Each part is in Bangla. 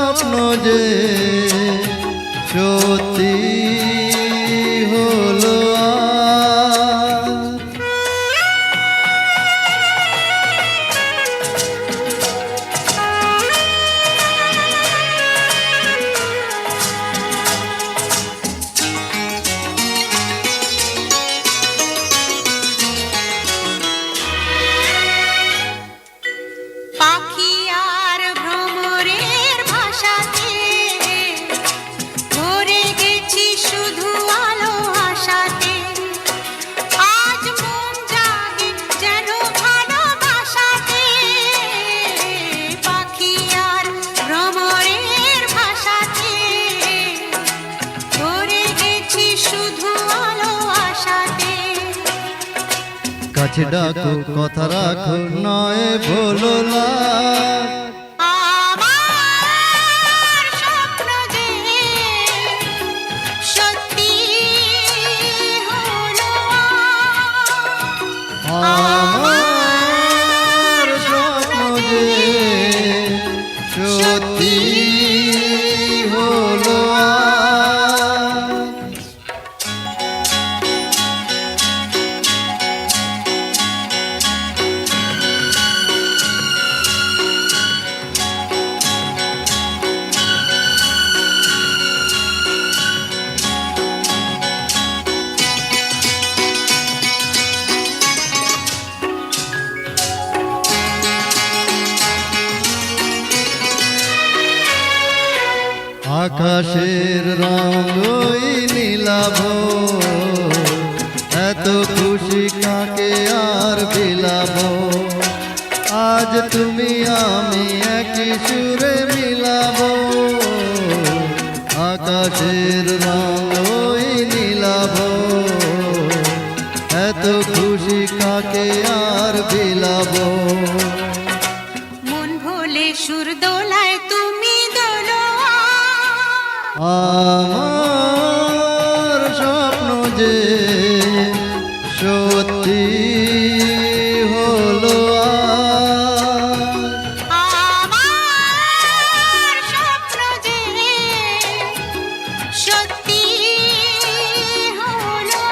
স্বপ্ন যে সত্যি হলো কাছে ডাকো কথা রাখো নয় বলো না আমার স্বপ্ন যে সত্যি হলো আমার স্বপ্ন যে সত্যি হলো আকাশের রঙই নীলাভ এত খুশি কাকে আর বিলাব আজ তুমি আমি একই সুরে মিলাব আকাশের রঙই নীলাভ এত খুশি কাকে আর বিলাব মন ভোলে সুর দোলায় তুমি আমার স্বপ্ন যে সত্যি হলো আমার স্বপ্ন যে সত্যি হলো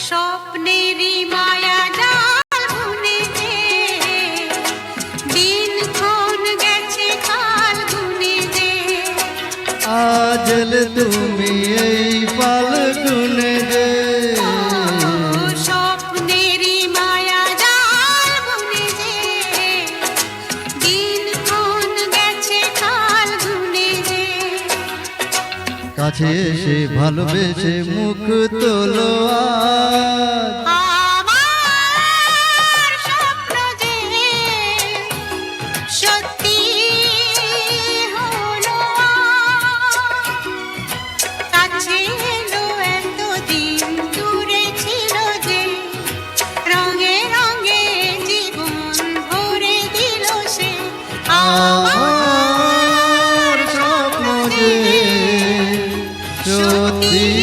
স্বপ্নেরই মায়া জাল বুনে যে দিনক্ষণ গেছে কাল গুনে যে আজ তুমি এই ফাল্গুনে যে স্বপ্নেরই মায়া জাল বুনে যে দিনক্ষণ গেছে কাল গুনে যে কাছে এসে ভালোবেসে মুখ তোলো আমার স্বপ্ন যে সত্যি হলো কাছে এলো এতদিন দূরে ছিল যে রঙে রঙে জীবন ভরে দিল সে আমার স্বপ্ন যে সত্যি